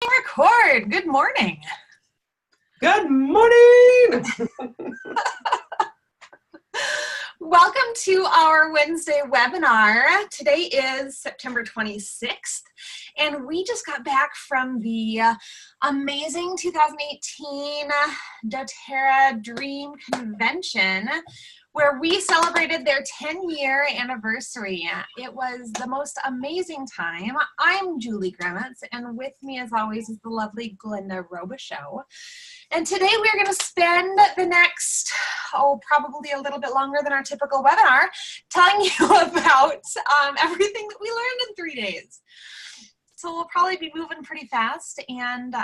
clicking record. Good morning. Good morning. Welcome to our Wednesday webinar. Today is September 26th, and we just got back from the amazing 2018 doTERRA Dream Convention, where we celebrated their 10-year anniversary. It was the most amazing time. I'm Julie Gremitz, and with me, as always, is the lovely Glenda Robichaux. And today we're going to spend the next, probably a little bit longer than our typical webinar, telling you about everything that we learned in 3 days. So we'll probably be moving pretty fast and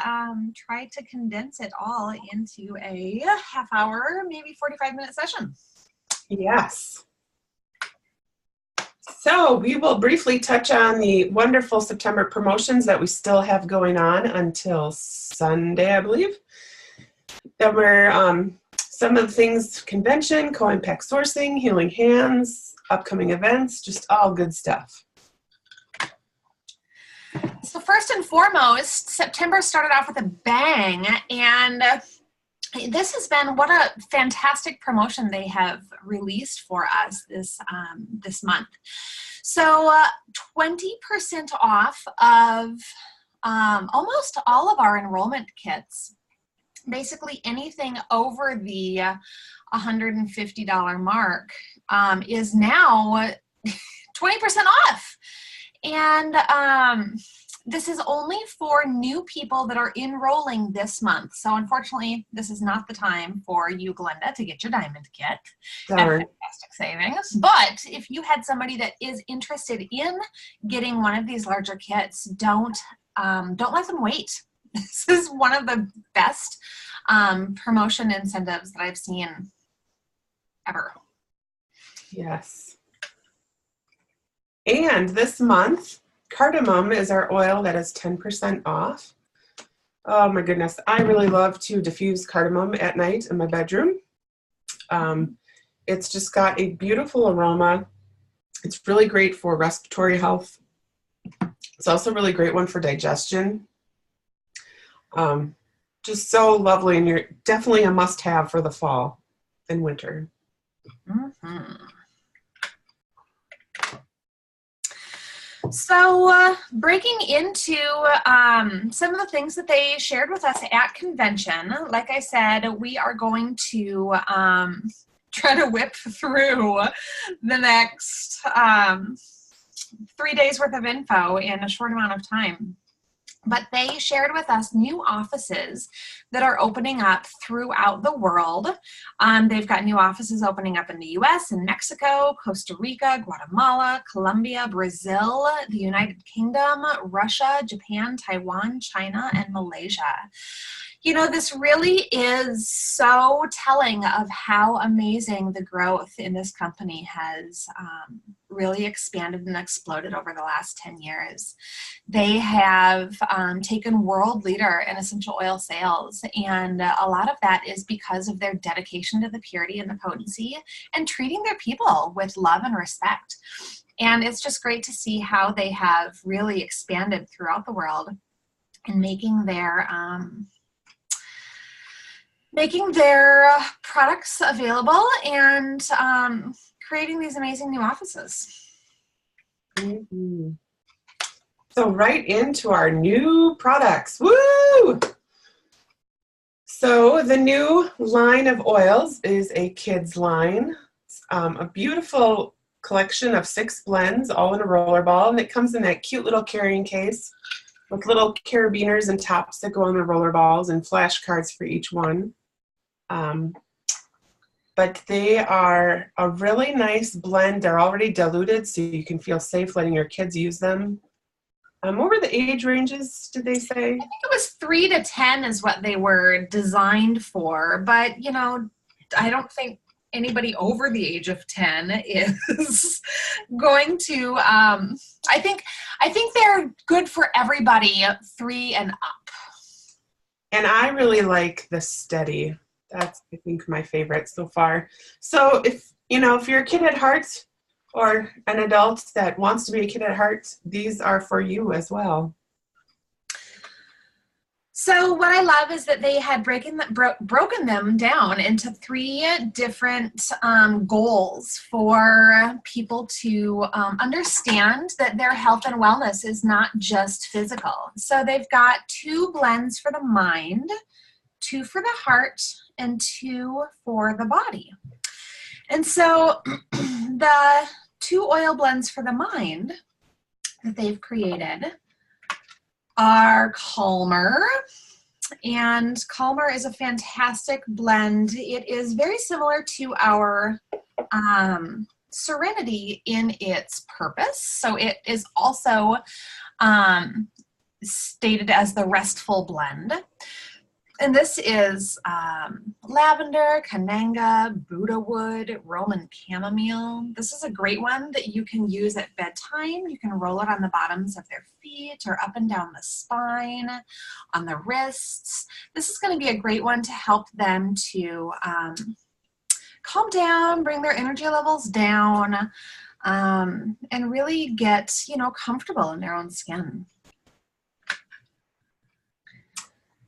try to condense it all into a half-hour, maybe 45-minute session. Yes. So we will briefly touch on the wonderful September promotions that we still have going on until Sunday, I believe. Then we're some of the things: convention, co-impact sourcing, healing hands, upcoming events, just all good stuff. So first and foremost, September started off with a bang, and this has been, what a fantastic promotion they have released for us this month. So 20% off of almost all of our enrollment kits. Basically anything over the $150 mark is now 20% off. And this is only for new people that are enrolling this month. So unfortunately, this is not the time for you, Glenda, to get your diamond kit. Darn. Fantastic savings. But if you had somebody that is interested in getting one of these larger kits, don't let them wait. This is one of the best promotion incentives that I've seen ever. Yes. And this month, cardamom is our oil that is 10% off. Oh my goodness. I really love to diffuse cardamom at night in my bedroom. It's just got a beautiful aroma. It's really great for respiratory health. It's also a really great one for digestion. Just so lovely, and you're definitely a must-have for the fall and winter. Mm-hmm. So breaking into some of the things that they shared with us at convention, like I said, we are going to try to whip through the next 3 days worth of info in a short amount of time. But they shared with us new offices that are opening up throughout the world. They've got new offices opening up in the US and Mexico, Costa Rica, Guatemala, Colombia, Brazil, the United Kingdom, Russia, Japan, Taiwan, China, and Malaysia. You know, this really is so telling of how amazing the growth in this company has really expanded and exploded over the last 10 years. They have taken world leader in essential oil sales, and a lot of that is because of their dedication to the purity and the potency and treating their people with love and respect. And it's just great to see how they have really expanded throughout the world and making their products available and creating these amazing new offices. Mm-hmm. So right into our new products. Woo! So the new line of oils is a kids line. A beautiful collection of 6 blends all in a roller ball, and it comes in that cute little carrying case with little carabiners and tops that go on the roller balls and flashcards for each one. But they are a really nice blend. They're already diluted, so you can feel safe letting your kids use them. What were the age ranges, did they say? I think it was 3 to 10 is what they were designed for, but you know, I don't think anybody over the age of 10 is going to, I think they're good for everybody 3 and up. And I really like the Steady. That's, I think, my favorite so far. So if you're a kid at heart or an adult that wants to be a kid at heart, these are for you as well. So what I love is that they had broken them down into 3 different goals for people to understand that their health and wellness is not just physical. So they've got 2 blends for the mind, 2 for the heart, and 2 for the body. And so the 2 oil blends for the mind that they've created are Calmer, and Calmer is a fantastic blend. It is very similar to our Serenity in its purpose. So it is also stated as the restful blend. And this is lavender, cananga, Buddha wood, Roman chamomile. This is a great one that you can use at bedtime. You can roll it on the bottoms of their feet or up and down the spine, on the wrists. This is going to be a great one to help them to calm down, bring their energy levels down, and really get, comfortable in their own skin.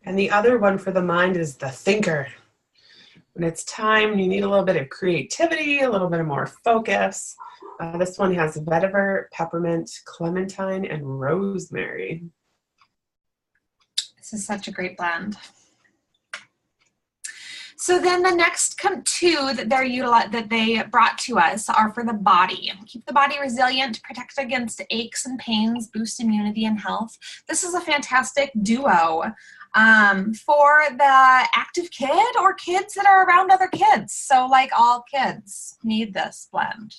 And the other one for the mind is the thinker. When it's time, you need a little bit of creativity, a little bit of more focus. This one has vetiver, peppermint, clementine, and rosemary. This is such a great blend. So then the next 2 that they brought to us are for the body. Keep the body resilient, protect against aches and pains, boost immunity and health. This is a fantastic duo for the active kid or kids that are around other kids. So like all kids need this blend.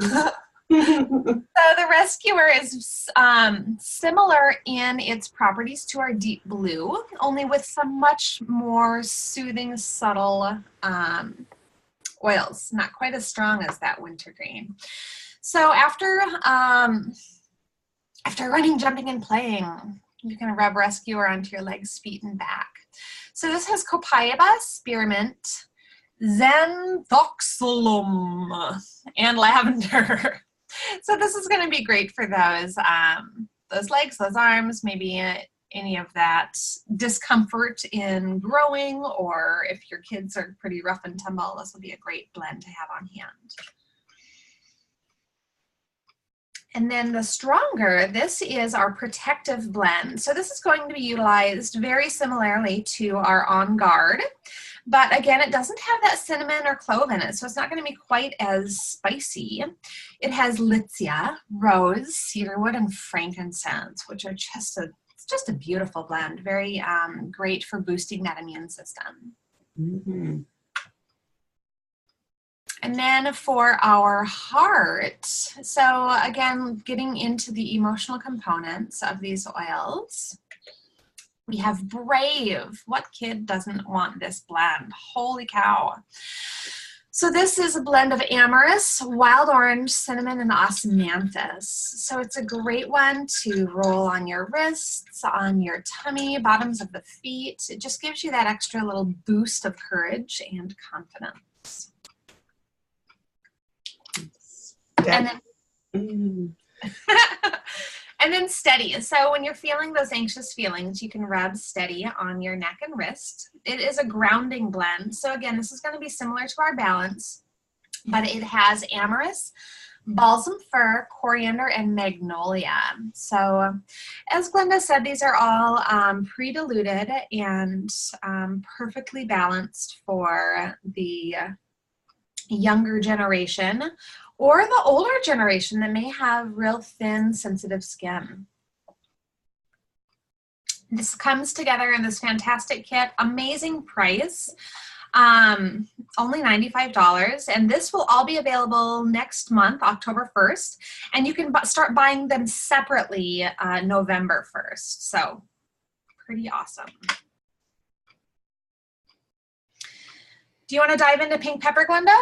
So the Rescuer is similar in its properties to our Deep Blue, only with some much more soothing, subtle oils, not quite as strong as that Wintergreen. So after running, jumping, and playing, you can rub Rescuer onto your legs, feet, and back. So this has copaiba, spearmint, xanthoxylum, and lavender. So this is going to be great for those legs, those arms, maybe any of that discomfort in growing, or if your kids are pretty rough and tumble, this will be a great blend to have on hand. And then the Stronger, this is our protective blend. So this is going to be utilized very similarly to our On Guard. But again, it doesn't have that cinnamon or clove in it, so it's not going to be quite as spicy. It has litsea, rose, cedarwood, and frankincense, which are just a beautiful blend. Very great for boosting that immune system. Mm-hmm. And then for our heart, so again, getting into the emotional components of these oils, we have Brave. What kid doesn't want this blend? Holy cow. So this is a blend of amorous, wild orange, cinnamon, and osmanthus. So it's a great one to roll on your wrists, on your tummy, bottoms of the feet. It just gives you that extra little boost of courage and confidence. And then, and then Steady. So when you're feeling those anxious feelings, you can rub Steady on your neck and wrist. It is a grounding blend. So again, this is going to be similar to our Balance, but it has amorous, balsam fir, coriander, and magnolia. So as Glenda said, these are all pre-diluted and perfectly balanced for the younger generation or the older generation that may have real thin, sensitive skin. This comes together in this fantastic kit, amazing price, only $95, and this will all be available next month, October 1st, and you can start buying them separately November 1st, so pretty awesome. Do you want to dive into pink pepper, Glenda?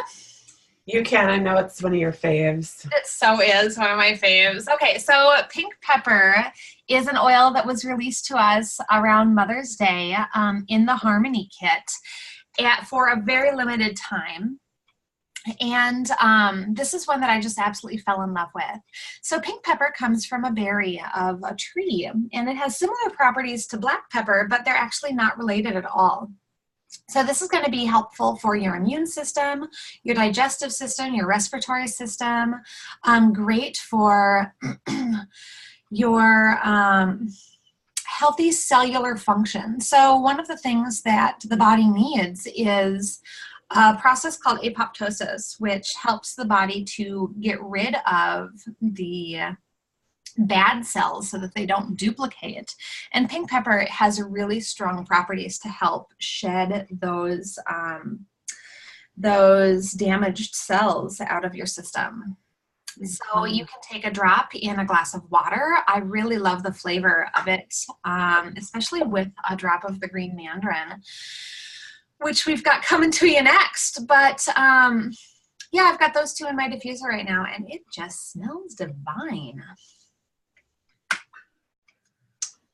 You can. I know it's one of your faves. It so is one of my faves. Okay, so pink pepper is an oil that was released to us around Mother's Day in the Harmony kit for a very limited time. And this is one that I just absolutely fell in love with. So pink pepper comes from a berry of a tree, and it has similar properties to black pepper, but they're actually not related at all. So this is going to be helpful for your immune system, your digestive system, your respiratory system. Great for your healthy cellular function. So one of the things that the body needs is a process called apoptosis, which helps the body to get rid of the bad cells so that they don't duplicate. And pink pepper has really strong properties to help shed those damaged cells out of your system. So you can take a drop in a glass of water. I really love the flavor of it, especially with a drop of the green mandarin, which we've got coming to you next. But yeah, I've got those two in my diffuser right now, and it just smells divine.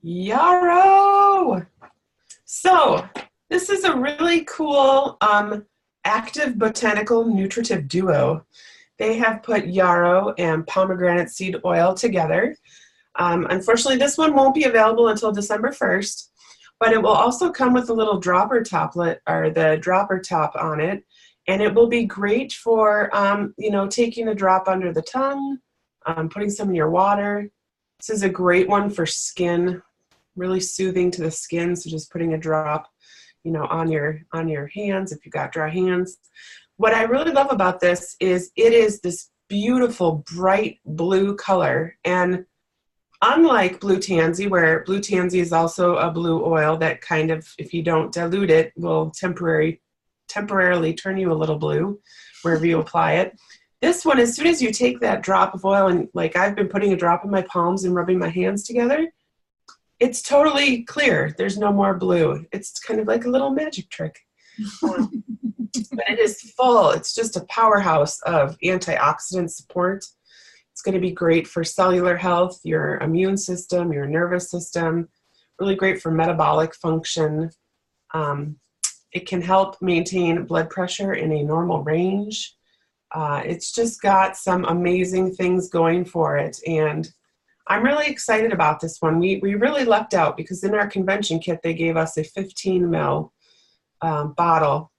Yarrow! So this is a really cool active botanical nutritive duo. They have put yarrow and pomegranate seed oil together. Unfortunately, this one won't be available until December 1st, but it will also come with a little dropper toplet, or the dropper top on it, and it will be great for, you know, taking a drop under the tongue, putting some in your water. This is a great one for skin, really soothing to the skin, so just putting a drop, you know, on your hands if you've got dry hands. What I really love about this is it is this beautiful bright blue color, and unlike blue tansy, where blue tansy is also a blue oil that kind of, if you don't dilute it, will temporarily turn you a little blue wherever you apply it. This one, as soon as you take that drop of oil, and like I've been putting a drop in my palms and rubbing my hands together, it's totally clear. There's no more blue. It's kind of like a little magic trick. But it is full. It's just a powerhouse of antioxidant support. It's going to be great for cellular health, your immune system, your nervous system, really great for metabolic function. It can help maintain blood pressure in a normal range. It's just got some amazing things going for it, and I'm really excited about this one. We really lucked out because in our convention kit they gave us a 15 ml bottle.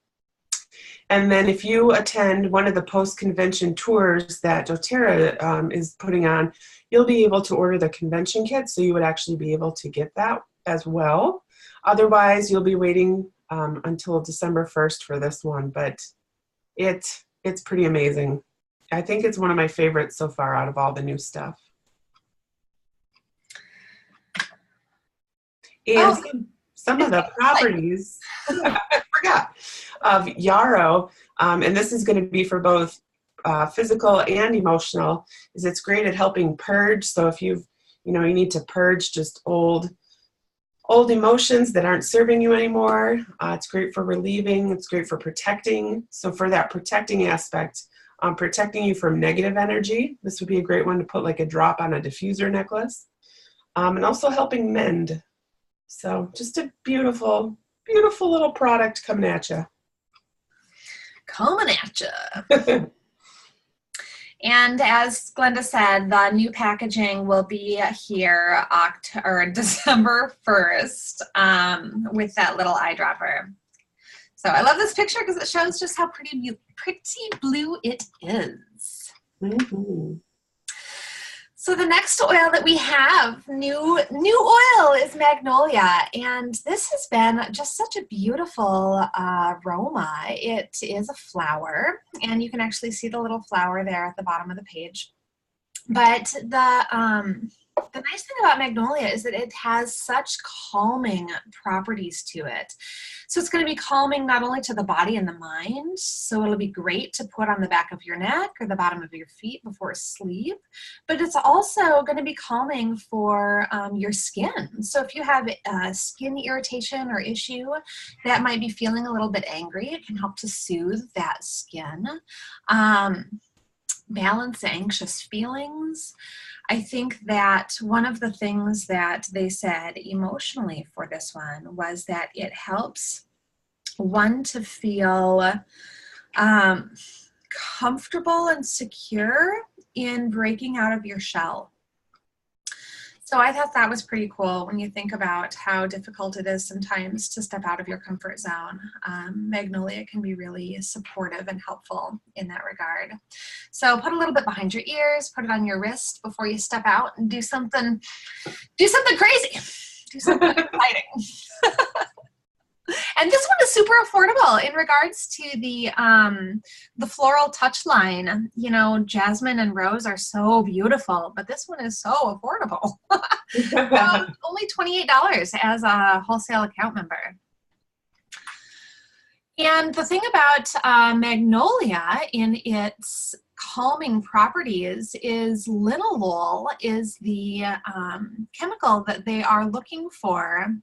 And then if you attend one of the post-convention tours that doTERRA is putting on, you'll be able to order the convention kit, so you would actually be able to get that as well. Otherwise, you'll be waiting until December 1st for this one, but it's pretty amazing. I think it's one of my favorites so far out of all the new stuff. And some of the properties, I forgot, of yarrow, and this is going to be for both physical and emotional, is it's great at helping purge. So if you need to purge just old emotions that aren't serving you anymore, it's great for relieving, it's great for protecting. So for that protecting aspect, protecting you from negative energy, this would be a great one to put like a drop on a diffuser necklace, and also helping mend. So just a beautiful, beautiful little product coming at you. Coming at you. And as Glenda said, the new packaging will be here December 1st with that little eyedropper. So I love this picture because it shows just how pretty blue it is. Mm-hmm. So the next oil that we have, new oil, is magnolia, and this has been just such a beautiful aroma. It is a flower, and you can actually see the little flower there at the bottom of the page. But the nice thing about magnolia is that it has such calming properties to it. So it's going to be calming not only to the body and the mind, so it'll be great to put on the back of your neck or the bottom of your feet before sleep, but it's also going to be calming for your skin. So if you have skin irritation or issue that might be feeling a little bit angry, it can help to soothe that skin. Balance anxious feelings. I think that one of the things that they said emotionally for this one was that it helps one to feel comfortable and secure in breaking out of your shell. So I thought that was pretty cool when you think about how difficult it is sometimes to step out of your comfort zone. Magnolia can be really supportive and helpful in that regard. So put a little bit behind your ears, put it on your wrist before you step out and do something crazy, do something exciting. And this one is super affordable in regards to the floral touch line. You know, jasmine and rose are so beautiful, but this one is so affordable. Only $28 as a wholesale account member. And the thing about magnolia in its calming properties is linalool is the chemical that they are looking for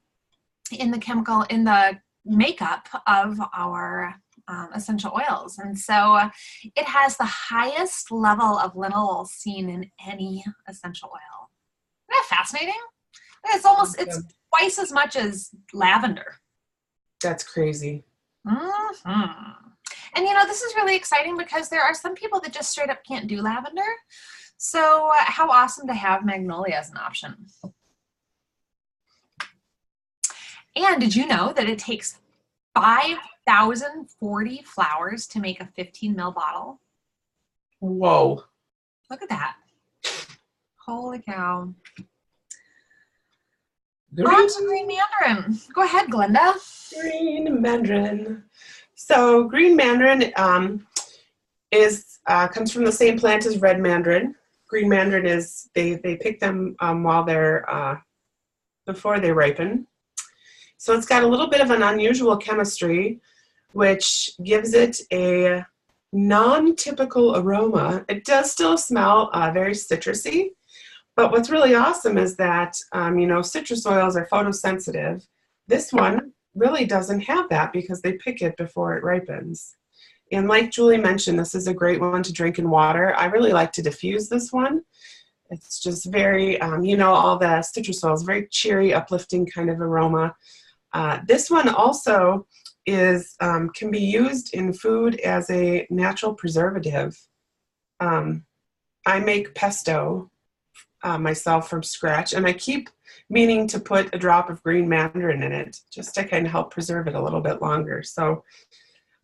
in the makeup of our essential oils. And so it has the highest level of linalool seen in any essential oil. Isn't that fascinating? It's twice as much as lavender. That's crazy. Mm-hmm. And you know, this is really exciting because there are some people that just straight up can't do lavender. So how awesome to have magnolia as an option. And did you know that it takes 5,040 flowers to make a 15 ml bottle? Whoa. Look at that. Holy cow. On to green mandarin. Go ahead, Glenda. Green mandarin. So green mandarin comes from the same plant as red mandarin. Green mandarin is, they pick them while they're, before they ripen. So it's got a little bit of an unusual chemistry, which gives it a non-typical aroma. It does still smell very citrusy, but what's really awesome is that, you know, citrus oils are photosensitive. This one really doesn't have that because they pick it before it ripens. And like Julie mentioned, this is a great one to drink in water. I really like to diffuse this one. It's just very, you know, all the citrus oils, very cheery, uplifting kind of aroma. This one also is can be used in food as a natural preservative. I make pesto myself from scratch, and I keep meaning to put a drop of green mandarin in it just to kind of help preserve it a little bit longer. So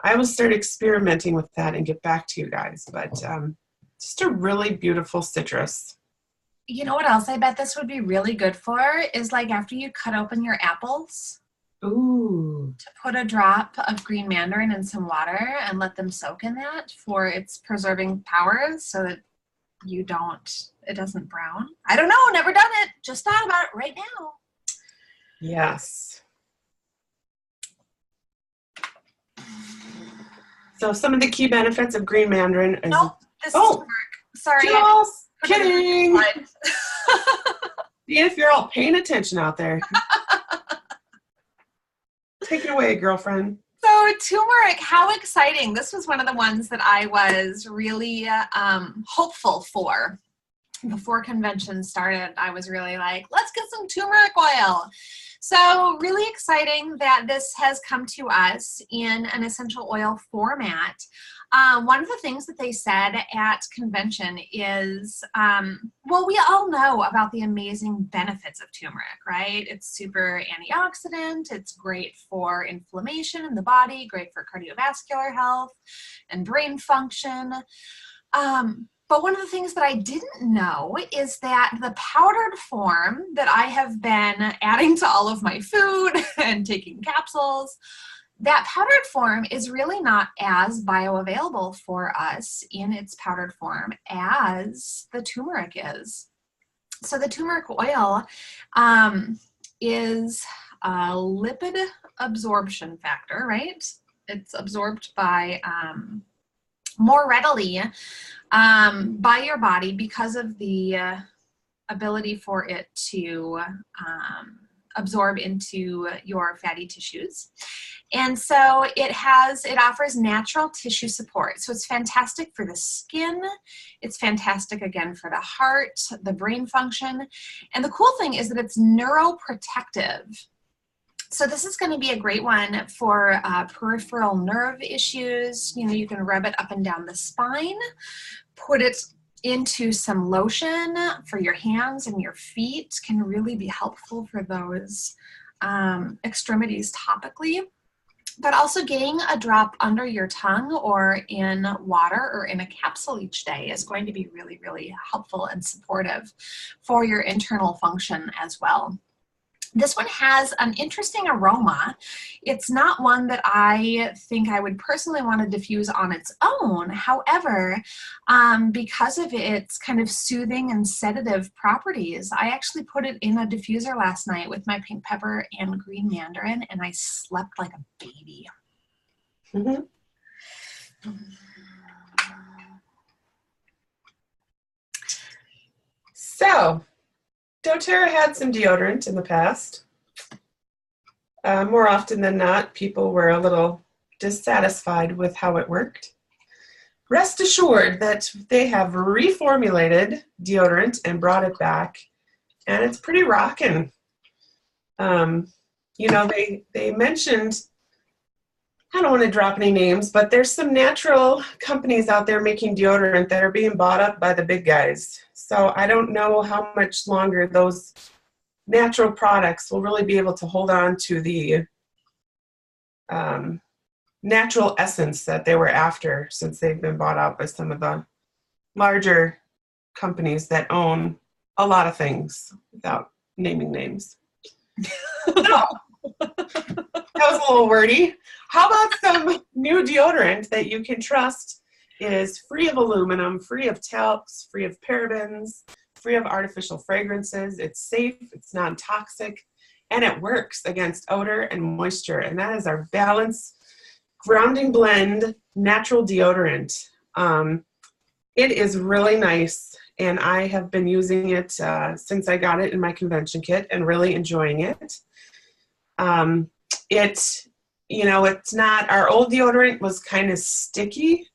I will start experimenting with that and get back to you guys. But just a really beautiful citrus. You know what else I bet this would be really good for is like after you cut open your apples. Ooh. To put a drop of green mandarin in some water and let them soak in that for its preserving powers so that it doesn't brown. I don't know, never done it. Just thought about it right now. Yes. So some of the key benefits of green mandarin is... Nope, this is work. Sorry. Just kidding. See if you're all paying attention out there. Take it away, girlfriend. So turmeric, how exciting. This was one of the ones that I was really hopeful for. Before convention started, I was really like, let's get some turmeric oil. So really exciting that this has come to us in an essential oil format. One of the things that they said at convention is, well, we all know about the amazing benefits of turmeric, right? It's super antioxidant. It's great for inflammation in the body, great for cardiovascular health and brain function. But one of the things that I didn't know is that the powdered form that I have been adding to all of my food and taking capsules, that powdered form is really not as bioavailable for us in its powdered form as the turmeric is. So the turmeric oil is a lipid absorption factor, right? It's absorbed by more readily by your body because of the ability for it to absorb into your fatty tissues. And so it offers natural tissue support. So it's fantastic for the skin. It's fantastic, again, for the heart, the brain function. And the cool thing is that it's neuroprotective. So this is going to be a great one for peripheral nerve issues. You know, you can rub it up and down the spine, put it into some lotion for your hands and your feet, can really be helpful for those extremities topically. But also getting a drop under your tongue or in water or in a capsule each day is going to be really, really helpful and supportive for your internal function as well. This one has an interesting aroma. It's not one that I think I would personally want to diffuse on its own. However, because of its kind of soothing and sedative properties, I actually put it in a diffuser last night with my pink pepper and green mandarin, and I slept like a baby. Mm-hmm. So, doTERRA had some deodorant in the past. More often than not, people were a little dissatisfied with how it worked. Rest assured that they have reformulated deodorant and brought it back, and it's pretty rockin'. You know, they mentioned, I don't want to drop any names, but there's some natural companies out there making deodorant that are being bought up by the big guys. So I don't know how much longer those natural products will really be able to hold on to the natural essence that they were after, since they've been bought out by some of the larger companies that own a lot of things without naming names. So, that was a little wordy. How about some new deodorant that you can trust is free of aluminum, free of talcs, free of parabens, free of artificial fragrances. It's safe, it's non-toxic, and it works against odor and moisture. And that is our Balance Grounding Blend Natural Deodorant. It is really nice, and I have been using it since I got it in my convention kit and really enjoying it. You know, it's not, our old deodorant was kind of sticky.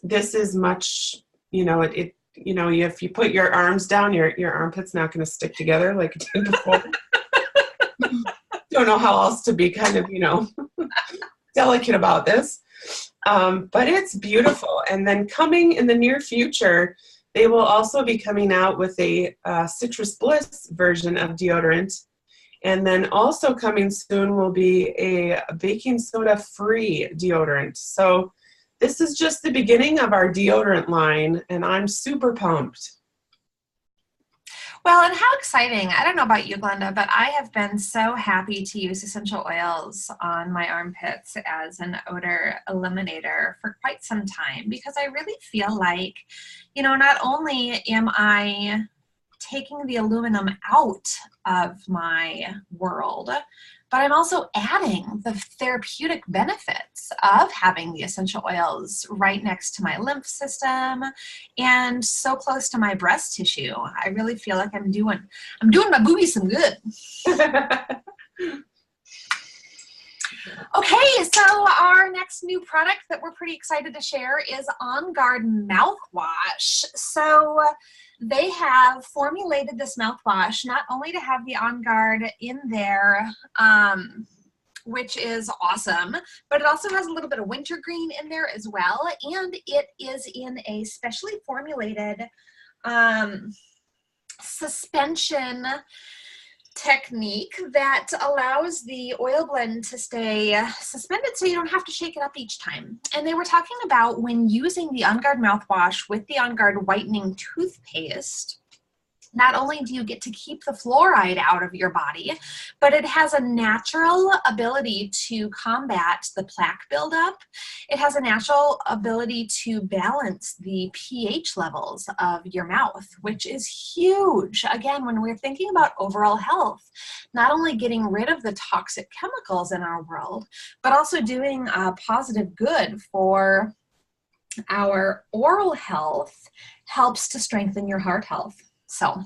This is much, you know, you know, if you put your arms down, your armpit's not going to stick together like it did before. Don't know how else to be kind of, you know, delicate about this. But it's beautiful. And then coming in the near future, they will also be coming out with a Citrus Bliss version of deodorant. And then also coming soon will be a baking soda free deodorant. So this is just the beginning of our deodorant line, and I'm super pumped. Well, and how exciting. I don't know about you, Glenda, but I have been so happy to use essential oils on my armpits as an odor eliminator for quite some time, because I really feel like, you know, not only am I taking the aluminum out of my world, but I'm also adding the therapeutic benefits of having the essential oils right next to my lymph system and so close to my breast tissue. I really feel like I'm doing my boobies some good. Okay, so our next new product that we're pretty excited to share is On Guard mouthwash. So they have formulated this mouthwash not only to have the On Guard in there, which is awesome, but it also has a little bit of wintergreen in there as well, and it is in a specially formulated suspension technique that allows the oil blend to stay suspended so you don't have to shake it up each time. And they were talking about when using the On Guard mouthwash with the On Guard whitening toothpaste, not only do you get to keep the fluoride out of your body, but it has a natural ability to combat the plaque buildup. It has a natural ability to balance the pH levels of your mouth, which is huge. Again, when we're thinking about overall health, not only getting rid of the toxic chemicals in our world, but also doing a positive good for our oral health helps to strengthen your heart health. So,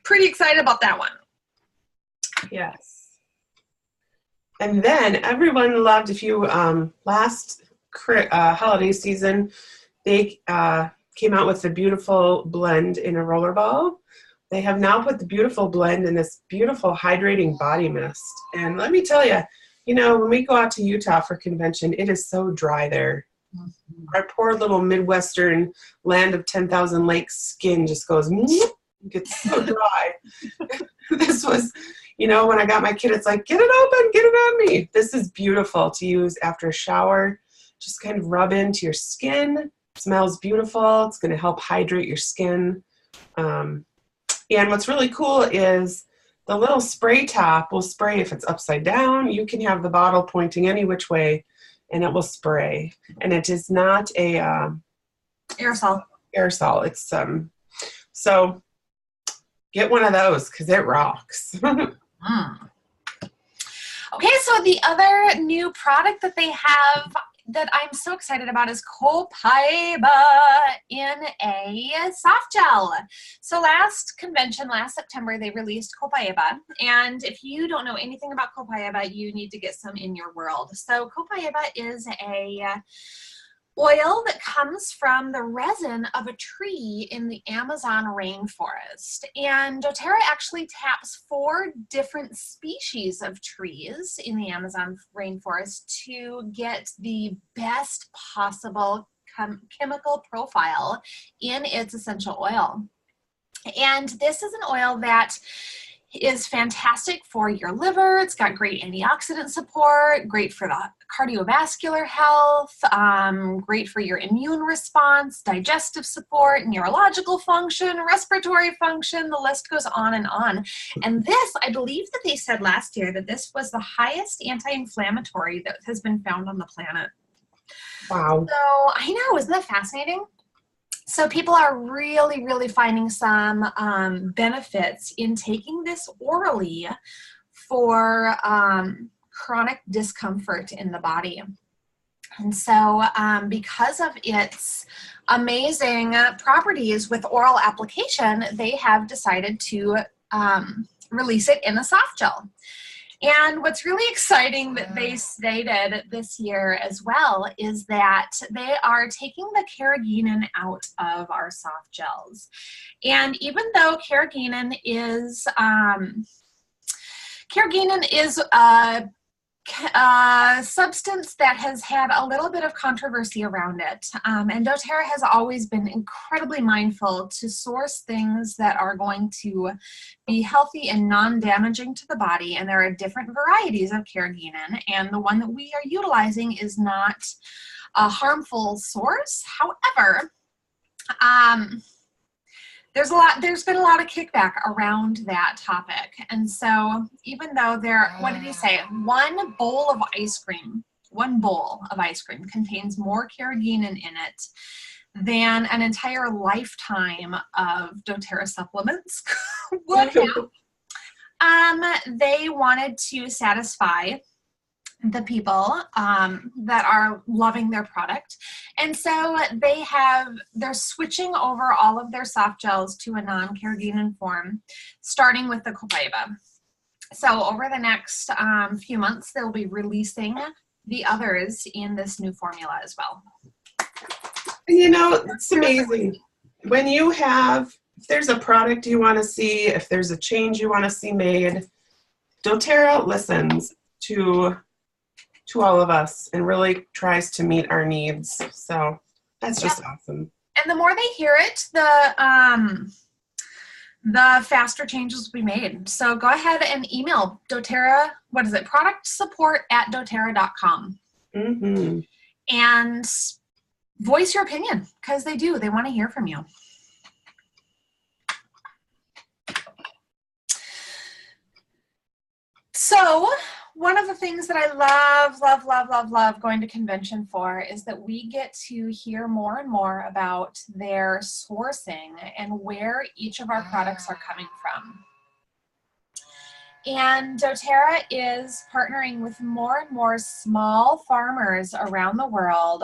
pretty excited about that one. Yes. And then everyone loved, if you, last holiday season, they came out with a beautiful blend in a rollerball they have now put the beautiful blend in this beautiful hydrating body mist. And let me tell you, you know, when we go out to Utah for convention, it is so dry there. Our poor little Midwestern land of 10,000 lakes skin just goes, gets so dry. This was, you know, when I got my kid, it's like, get it open, get it on me. This is beautiful to use after a shower. Just kind of rub into your skin. It smells beautiful. It's going to help hydrate your skin. And what's really cool is the little spray top will spray if it's upside down. You can have the bottle pointing any which way, and it will spray. And it is not a Aerosol. It's so get one of those because it rocks. Okay, so the other new product that they have that I'm so excited about is Copaiba in a soft gel. So last convention, last September, they released Copaiba. And if you don't know anything about Copaiba, you need to get some in your world. So Copaiba is a oil that comes from the resin of a tree in the Amazon rainforest. And doTERRA actually taps 4 different species of trees in the Amazon rainforest to get the best possible chemical profile in its essential oil. And this is an oil that is fantastic for your liver. It's got great antioxidant support, great for the cardiovascular health, great for your immune response, digestive support, neurological function, respiratory function, the list goes on and on. And this, I believe that they said last year that this was the highest anti-inflammatory that has been found on the planet. Wow. So I know, isn't that fascinating? So people are really, really finding some benefits in taking this orally for chronic discomfort in the body. And so because of its amazing properties with oral application, they have decided to release it in a soft gel. And what's really exciting that they stated this year as well is that they are taking the carrageenan out of our soft gels. And even though carrageenan is a substance that has had a little bit of controversy around it. And doTERRA has always been incredibly mindful to source things that are going to be healthy and non-damaging to the body. And there are different varieties of carrageenan. And the one that we are utilizing is not a harmful source. However, there's been a lot of kickback around that topic. And so even though what did he say? One bowl of ice cream contains more carrageenan in it than an entire lifetime of doTERRA supplements would have. They wanted to satisfy the people that are loving their product. And so they're switching over all of their soft gels to a non-carrageenan form, starting with the Copaiba. So over the next few months, they'll be releasing the others in this new formula as well. You know, it's amazing. When you if there's a product you want to see, if there's a change you want to see made, doTERRA listens to all of us and really tries to meet our needs. So that's just awesome. And the more they hear it, the faster changes will be made. So go ahead and email doTERRA, product support@doTERRA.com. Mm-hmm. And voice your opinion, because they want to hear from you. So one of the things that I love going to convention for is that we get to hear more and more about their sourcing and where each of our products are coming from. And doTERRA is partnering with more and more small farmers around the world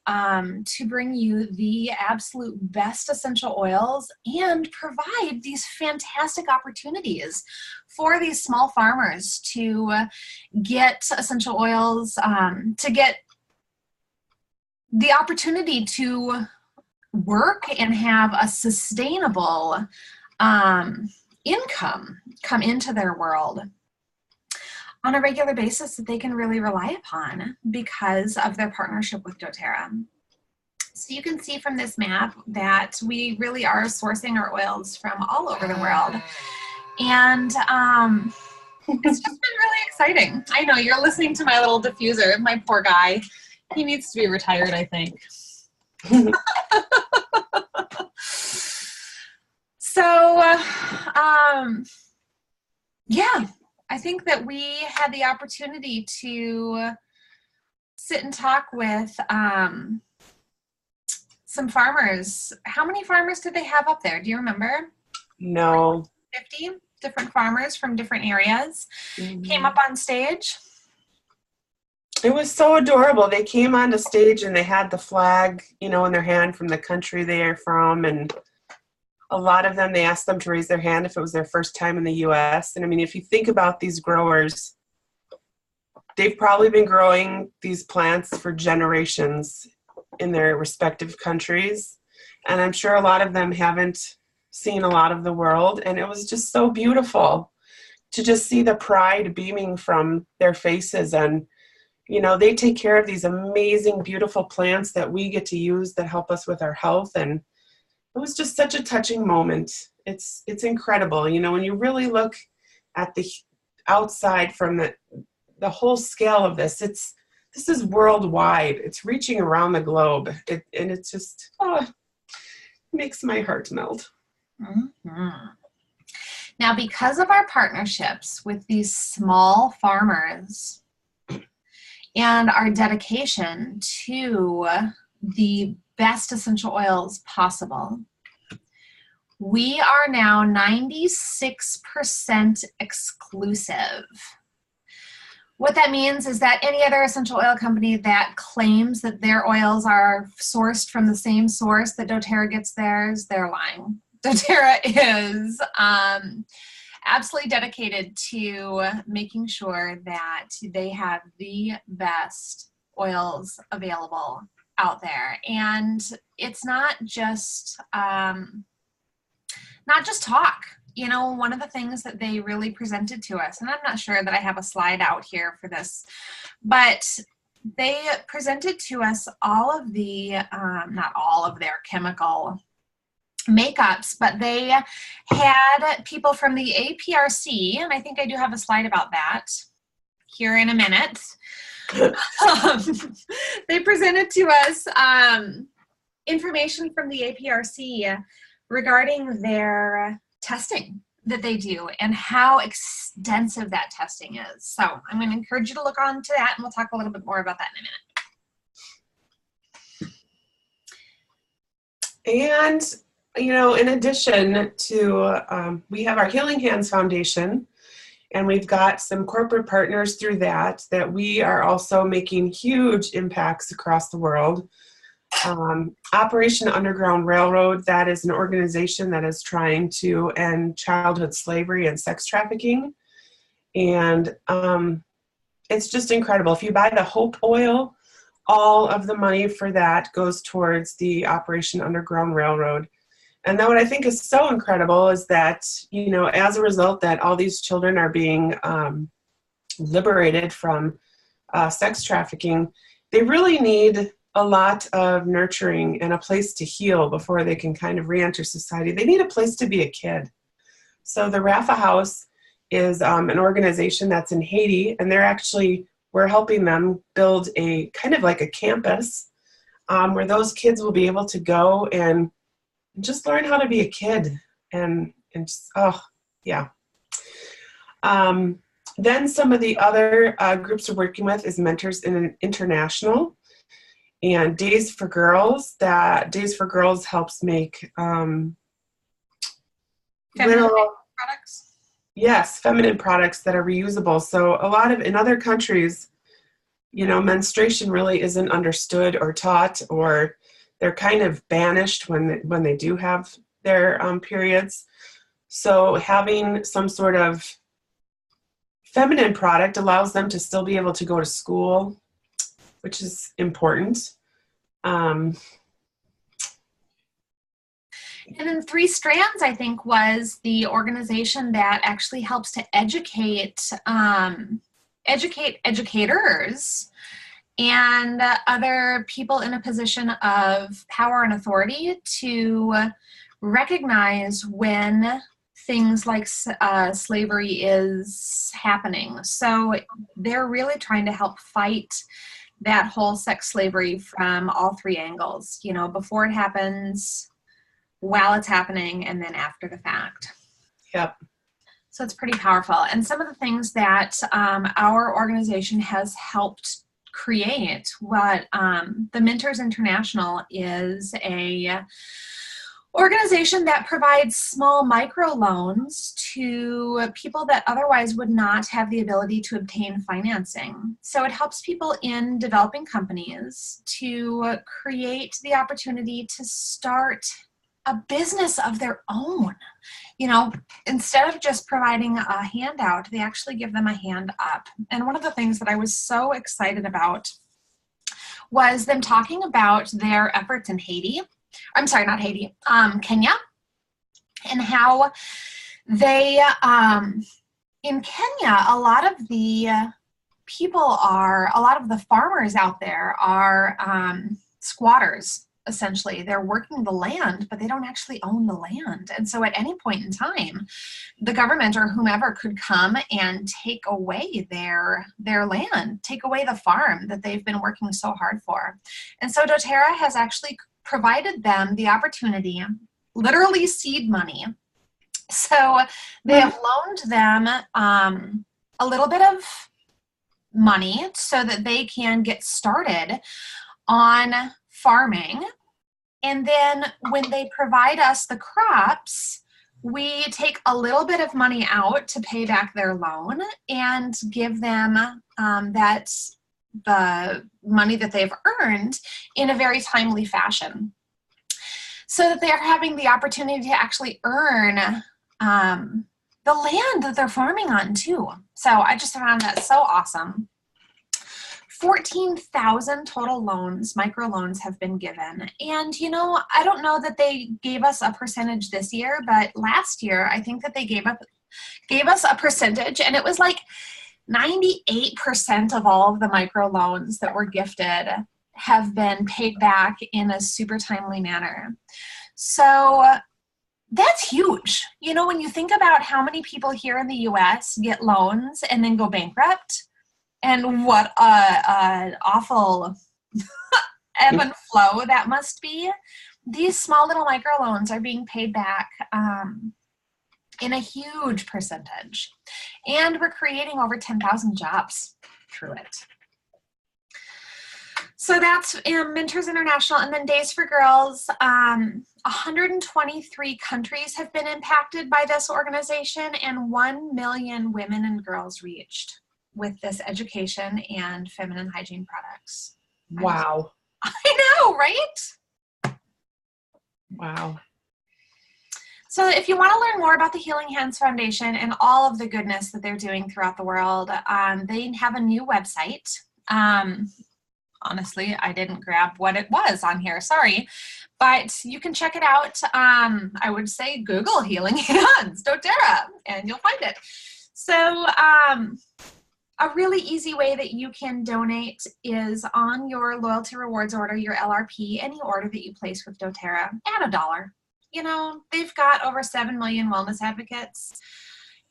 to bring you the absolute best essential oils and provide these fantastic opportunities for these small farmers to get essential oils, to get the opportunity to work and have a sustainable income come into their world on a regular basis that they can really rely upon because of their partnership with doTERRA. So you can see from this map that we really are sourcing our oils from all over the world. And it's just been really exciting. I know you're listening to my little diffuser. My poor guy. He needs to be retired, I think. So, yeah, I think that we had the opportunity to sit and talk with some farmers. How many farmers did they have up there? Do you remember? No. 50 different farmers from different areas came up on stage. It was so adorable. They came onto stage and they had the flag, you know, in their hand from the country they are from. And a lot of them, they asked them to raise their hand if it was their first time in the U.S. And I mean, if you think about these growers, they've probably been growing these plants for generations in their respective countries. And I'm sure a lot of them haven't seen a lot of the world. And it was just so beautiful to just see the pride beaming from their faces. And, you know, they take care of these amazing, beautiful plants that we get to use that help us with our health. And it was just such a touching moment. It's incredible. You know, when you really look at the outside from the whole scale of this is worldwide. It's reaching around the globe. And it's just, makes my heart melt. Mm-hmm. Now, because of our partnerships with these small farmers and our dedication to the best essential oils possible, we are now 96% exclusive. What that means is that any other essential oil company that claims that their oils are sourced from the same source that doTERRA gets theirs, they're lying. doTERRA is absolutely dedicated to making sure that they have the best oils available out there. And it's not just talk. You know, one of the things that they really presented to us, and I'm not sure that I have a slide out here for this, but they presented to us all of the, not all of their chemical makeups, but they had people from the APRC, and I think I do have a slide about that here in a minute. They presented to us information from the APRC regarding their testing that they do and how extensive that testing is. So I'm going to encourage you to look on to that, and we'll talk a little bit more about that in a minute. And, you know, in addition to, we have our Healing Hands Foundation, and we've got some corporate partners through that we are also making huge impacts across the world. Operation Underground Railroad, that is an organization that is trying to end childhood slavery and sex trafficking. And it's just incredible. If you buy the Hope Oil, all of the money for that goes towards the Operation Underground Railroad. And then what I think is so incredible is that, you know, as a result that all these children are being liberated from sex trafficking, they really need a lot of nurturing and a place to heal before they can kind of re-enter society. They need a place to be a kid. So the Rafa House is an organization that's in Haiti, and we're helping them build a kind of like a campus where those kids will be able to go and just learn how to be a kid. And just, Then some of the other groups we're working with is Mentors International and Days for Girls. That Days for Girls helps make Feminine products? Yes, feminine products that are reusable. So a lot of, in other countries, you know, menstruation really isn't understood or taught, or they're kind of banished when they do have their periods. So having some sort of feminine product allows them to still be able to go to school, which is important. And then Three Strands, I think, was the organization that actually helps to educate educators and other people in a position of power and authority to recognize when things like slavery is happening. So they're really trying to help fight that whole sex slavery from all three angles, you know, before it happens, while it's happening, and then after the fact. Yep. So it's pretty powerful. And some of the things that our organization has helped create, what the Mentors International is a organization that provides small microloans to people that otherwise would not have the ability to obtain financing. So it helps people in developing companies to create the opportunity to start a business of their own. You know, instead of just providing a handout, they actually give them a hand up. And one of the things that I was so excited about was them talking about their efforts in Haiti. I'm sorry, not Haiti, Kenya, and how they, in Kenya, a lot of the a lot of the farmers out there are squatters, essentially. They're working the land, but they don't actually own the land. And so at any point in time, the government or whomever could come and take away their land, take away the farm that they've been working so hard for. And so doTERRA has actually provided them the opportunity, literally seed money. So they have loaned them a little bit of money so that they can get started on farming. And then when they provide us the crops, we take a little bit of money out to pay back their loan and give them the money that they've earned in a very timely fashion, so that they're having the opportunity to actually earn the land that they're farming on too. So I just found that so awesome. 14,000 total loans, microloans, have been given. And, you know, I don't know that they gave us a percentage this year, but last year I think that they gave us a percentage, and it was like 98% of all of the microloans that were gifted have been paid back in a super timely manner. So that's huge. You know, when you think about how many people here in the US get loans and then go bankrupt, and what an awful ebb and flow that must be, these small little microloans are being paid back in a huge percentage. And we're creating over 10,000 jobs through it. So that's Mentors International. And then Days for Girls, 123 countries have been impacted by this organization, and 1 million women and girls reached with this education and feminine hygiene products. Wow. I know, right? Wow. So if you want to learn more about the Healing Hands Foundation and all of the goodness that they're doing throughout the world, they have a new website. Honestly, I didn't grab what it was on here, sorry. But you can check it out. I would say Google Healing Hands, doTERRA, and you'll find it. So a really easy way that you can donate is on your loyalty rewards order, your LRP, any order that you place with doTERRA, add $1. You know, they've got over 7 million wellness advocates.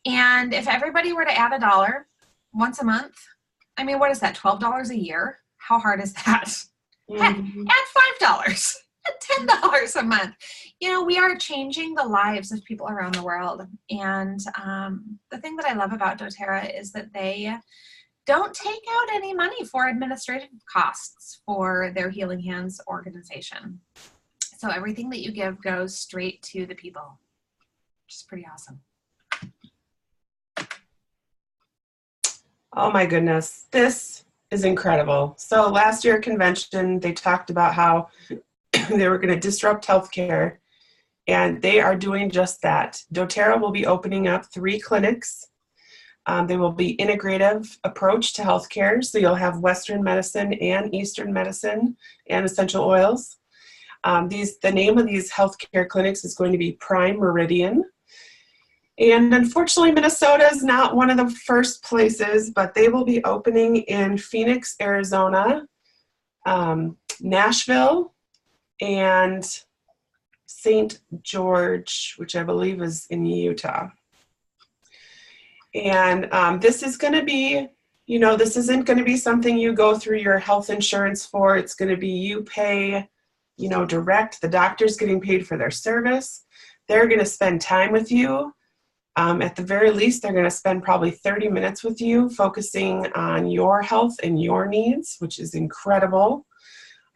And if everybody were to add $1 once a month, I mean, what is that, $12 a year? How hard is that? Mm-hmm. Add $5, add $10 a month. You know, we are changing the lives of people around the world. And the thing that I love about doTERRA is that they don't take out any money for administrative costs for their Healing Hands organization. So everything that you give goes straight to the people, which is pretty awesome. Oh my goodness, this is incredible. So last year at convention, they talked about how they were going to disrupt healthcare, and they are doing just that. doTERRA will be opening up 3 clinics. They will be integrative approach to healthcare, so you'll have Western medicine and Eastern medicine and essential oils. The name of these healthcare clinics is going to be Prime Meridian. And unfortunately, Minnesota is not one of the first places, but they will be opening in Phoenix, Arizona, Nashville, and St. George, which I believe is in Utah. And this is going to be, this isn't going to be something you go through your health insurance for. It's going to be you pay, direct. The doctor's getting paid for their service. They're going to spend time with you. At the very least, they're going to spend probably 30 minutes with you, focusing on your health and your needs, which is incredible.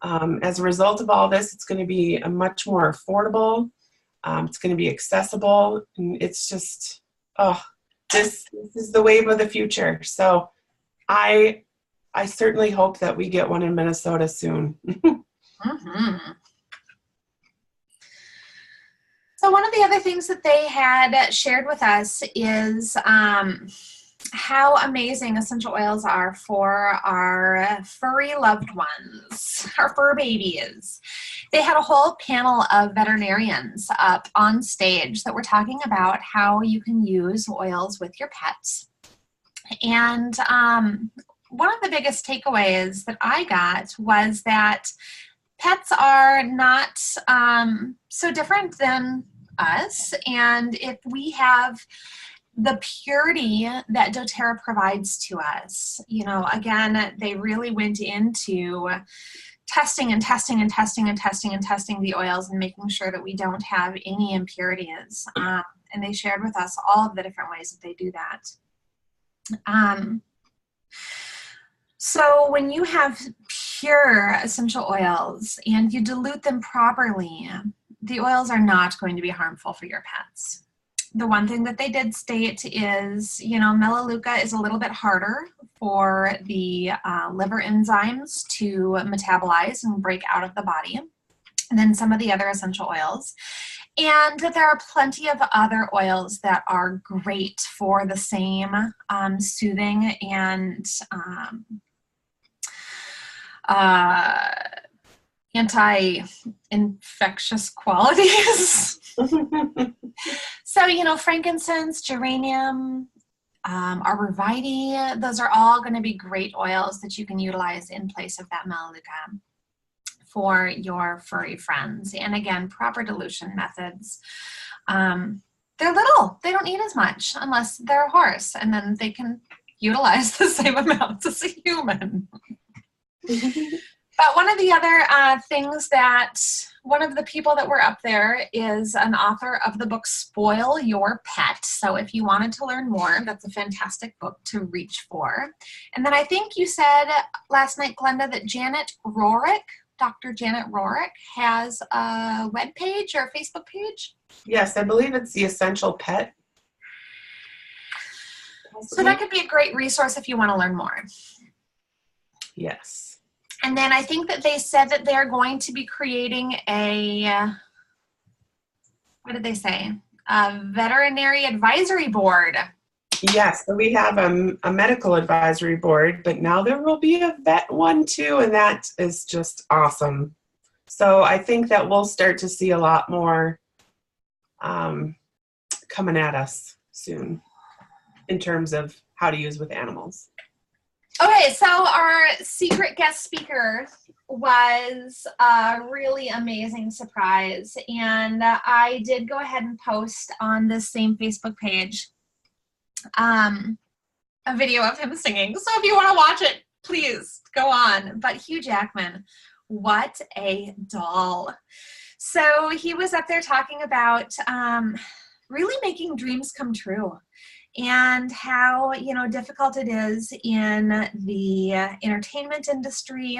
As a result of all this, it's going to be a much more affordable. It's going to be accessible. And it's just, this is the wave of the future. So I certainly hope that we get one in Minnesota soon. Mm-hmm. So one of the other things that they had shared with us is how amazing essential oils are for our furry loved ones, our fur babies. They had a whole panel of veterinarians up on stage that were talking about how you can use oils with your pets. And one of the biggest takeaways that I got was that pets are not so different than us, and if we have the purity that doTERRA provides to us, again, they really went into testing the oils and making sure that we don't have any impurities, and they shared with us all of the different ways that they do that. So when you have pure essential oils and you dilute them properly, the oils are not going to be harmful for your pets. The one thing that they did state is, Melaleuca is a little bit harder for the liver enzymes to metabolize and break out of the body than some of the other essential oils. And that there are plenty of other oils that are great for the same soothing and anti-infectious qualities. So, frankincense, geranium, arborvitae, those are all going to be great oils that you can utilize in place of that melaleuca for your furry friends. And again, proper dilution methods. They're little. They don't need as much unless they're a horse, and then they can utilize the same amounts as a human. But one of the other things that one of the people that were up there is an author of the book Spoil Your Pet. So if you wanted to learn more, that's a fantastic book to reach for. And then I think you said last night, Glenda, that Janet Rorick, Dr. Janet Rorick, has a web page or a Facebook page? Yes, I believe it's The Essential Pet. So that could be a great resource if you want to learn more. Yes. And then I think that they said that they're going to be creating a, what did they say? A veterinary advisory board. Yes, so we have a medical advisory board, but now there will be a vet one too, and that is just awesome. So I think that we'll start to see a lot more coming at us soon in terms of how to use with animals. Okay, so our secret guest speaker was a really amazing surprise, and I did go ahead and post on this same Facebook page a video of him singing. So if you want to watch it, please go on. But Hugh Jackman, what a doll. So he was up there talking about really making dreams come true. And how, difficult it is in the entertainment industry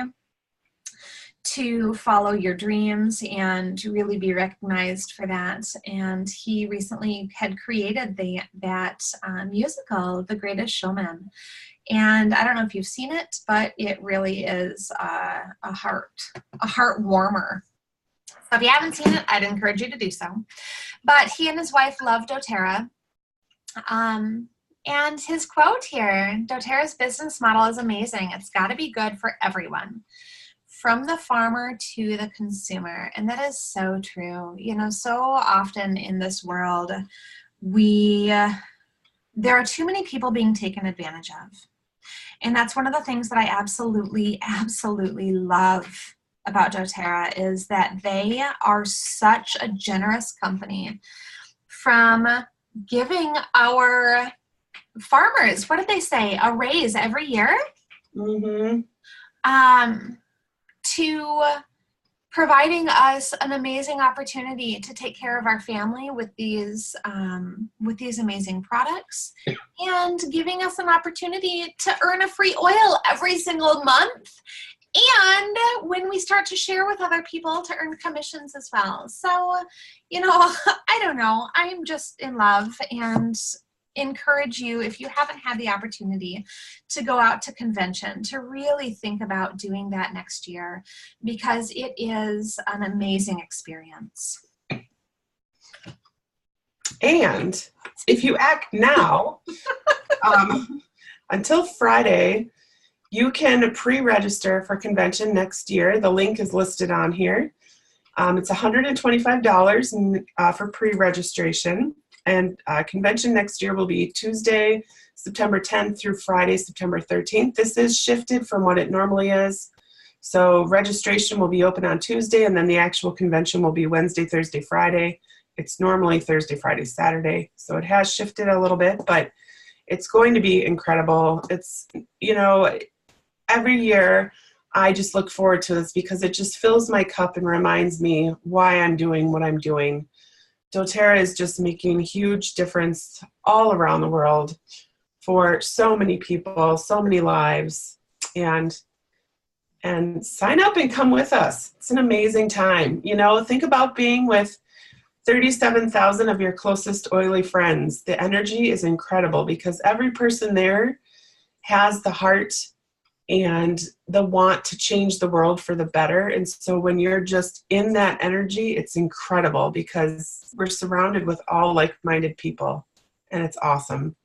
to follow your dreams and to really be recognized for that. And he recently had created that musical, The Greatest Showman. And I don't know if you've seen it, but it really is a heart warmer. So if you haven't seen it, I'd encourage you to do so. But he and his wife love doTERRA. And his quote here, doTERRA's business model is amazing. It's got to be good for everyone. from the farmer to the consumer. And that is so true. You know, so often in this world, there are too many people being taken advantage of. And that's one of the things that I absolutely, absolutely love about doTERRA is that they are such a generous company, from giving our farmers, what did they say, a raise every year? Mm-hmm. To providing us an amazing opportunity to take care of our family with these amazing products, and giving us an opportunity to earn a free oil every single month. And when we start to share with other people, to earn commissions as well. So, you know, I don't know. I'm just in love, and encourage you, if you haven't had the opportunity to go out to convention, to really think about doing that next year, because it is an amazing experience. And if you act now, until Friday, you can pre-register for convention next year. The link is listed on here. It's $125 for pre-registration. And convention next year will be Tuesday, September 10th through Friday, September 13th. This is shifted from what it normally is. So registration will be open on Tuesday, and then the actual convention will be Wednesday, Thursday, Friday. It's normally Thursday, Friday, Saturday. So it has shifted a little bit, but it's going to be incredible. It's, you know, every year I just look forward to this because it just fills my cup and reminds me why I'm doing what I'm doing. doTERRA is just making a huge difference all around the world for so many people, so many lives, and sign up and come with us. It's an amazing time. You know, think about being with 37,000 of your closest oily friends. The energy is incredible because every person there has the heart and the want to change the world for the better. And so when you're just in that energy, it's incredible because we're surrounded with all like-minded people, and it's awesome.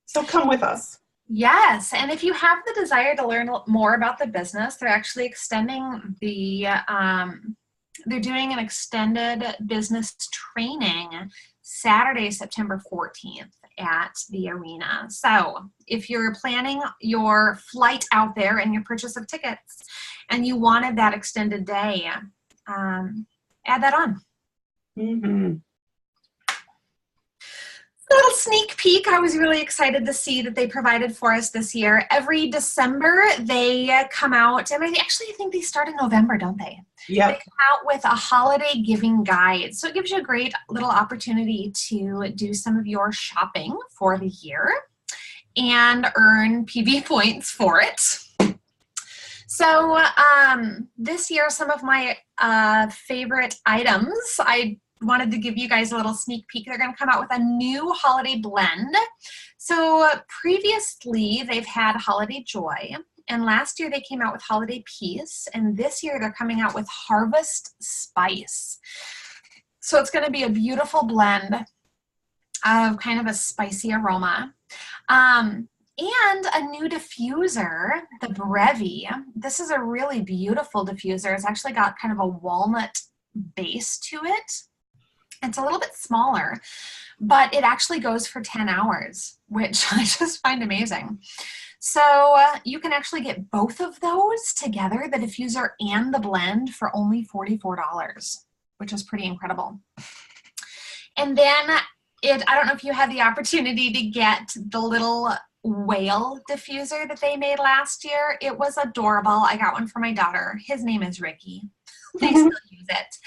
So come with us. Yes, and if you have the desire to learn more about the business, they're actually extending they're doing an extended business training Saturday, September 14th at the arena. So if you're planning your flight out there and your purchase of tickets and you wanted that extended day, add that on. Mm-hmm. A little sneak peek. I was really excited to see that they provided for us this year. Every December, they come out, and I think they start in November, don't they? Yep. They come out with a holiday giving guide. So it gives you a great little opportunity to do some of your shopping for the year and earn PV points for it. So this year, some of my favorite items, I wanted to give you guys a little sneak peek. They're going to come out with a new holiday blend. So previously they've had Holiday Joy, and last year they came out with Holiday Peace, and this year they're coming out with Harvest Spice. So it's going to be a beautiful blend of kind of a spicy aroma. And a new diffuser, the Brevi. This is a really beautiful diffuser. It's actually got kind of a walnut base to it. It's a little bit smaller, but it actually goes for 10 hours, which I just find amazing. So you can actually get both of those together, the diffuser and the blend, for only $44, which is pretty incredible. And then I don't know if you had the opportunity to get the little whale diffuser that they made last year. It was adorable. I got one for my daughter. His name is Ricky. They still use it.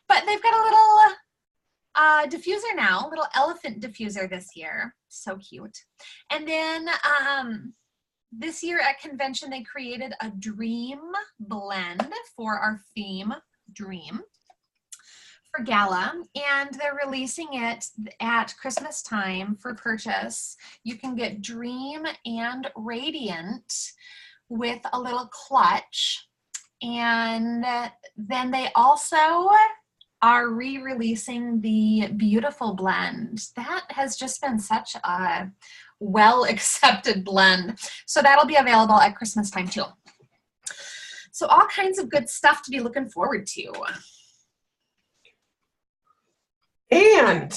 But they've got a little diffuser now, little elephant diffuser this year. So cute. And then this year at convention, they created a dream blend for our theme, Dream, for Gala. And they're releasing it at Christmas time for purchase. You can get Dream and Radiant with a little clutch. And then they also are re-releasing the Beautiful blend. That has just been such a well-accepted blend. So that'll be available at Christmas time too. So all kinds of good stuff to be looking forward to. And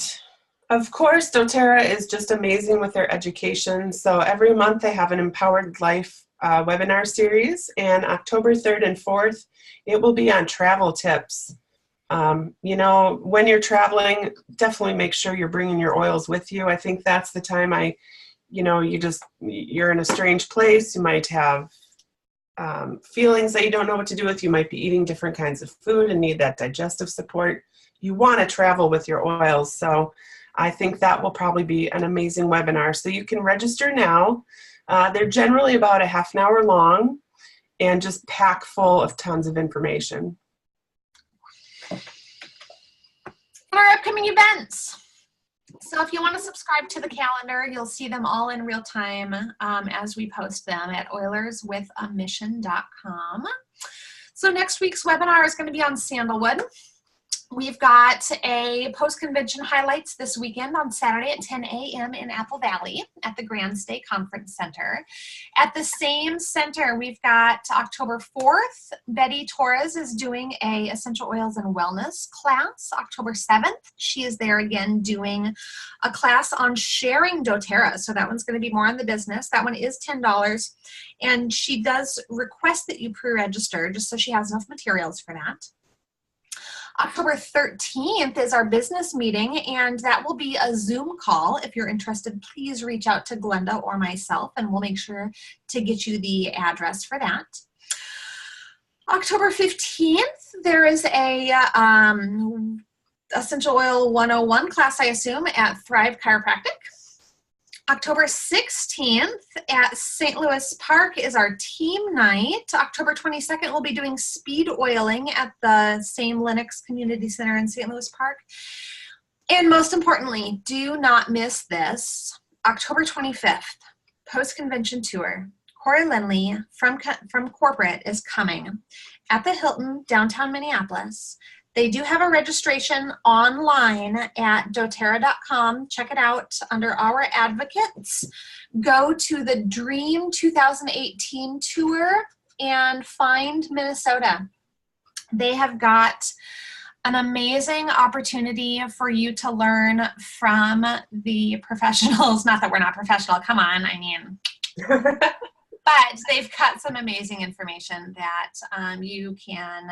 of course, doTERRA is just amazing with their education. So every month they have an Empowered Life webinar series, and October 3rd and 4th, it will be on travel tips. You know, when you're traveling, definitely make sure you're bringing your oils with you. I think that's the time you're in a strange place. You might have feelings that you don't know what to do with. You might be eating different kinds of food and need that digestive support. You want to travel with your oils. So I think that will probably be an amazing webinar. So you can register now. They're generally about a half an hour long and just pack full of tons of information. Our upcoming events. So if you want to subscribe to the calendar, you'll see them all in real time as we post them at oilerswithamission.com. So next week's webinar is going to be on sandalwood. We've got a post-convention highlights this weekend on Saturday at 10 a.m. in Apple Valley at the Grand State Conference Center. At the same center, we've got October 4th, Betty Torres is doing a Essential Oils and Wellness class. October 7th, she is there again doing a class on sharing doTERRA. So that one's going to be more on the business. That one is $10. And she does request that you pre-register just so she has enough materials for that. October 13th is our business meeting, and that will be a Zoom call. If you're interested, please reach out to Glenda or myself, and we'll make sure to get you the address for that. October 15th, there is a Essential Oil 101 class, I assume, at Thrive Chiropractic. October 16th at St. Louis Park is our team night. October 22nd, we'll be doing speed oiling at the same Lennox Community Center in St. Louis Park. And most importantly, do not miss this. October 25th, post-convention tour. Corey Lindley from corporate is coming at the Hilton, downtown Minneapolis. They do have a registration online at doTERRA.com. Check it out under Our Advocates. Go to the Dream 2018 tour and find Minnesota. They have got an amazing opportunity for you to learn from the professionals. Not that we're not professional, come on, I mean. But they've got some amazing information that you can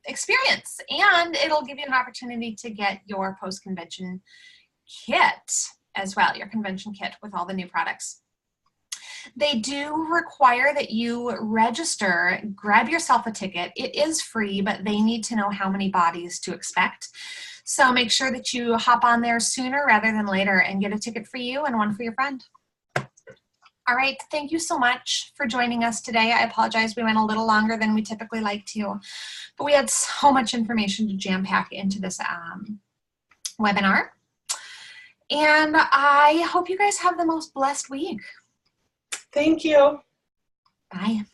experience, and it'll give you an opportunity to get your post-convention kit as well, your convention kit with all the new products. They do require that you register, grab yourself a ticket. It is free, but they need to know how many bodies to expect. So make sure that you hop on there sooner rather than later and get a ticket for you and one for your friend. All right, thank you so much for joining us today. I apologize we went a little longer than we typically like to, but we had so much information to jam pack into this webinar. And I hope you guys have the most blessed week. Thank you. Bye.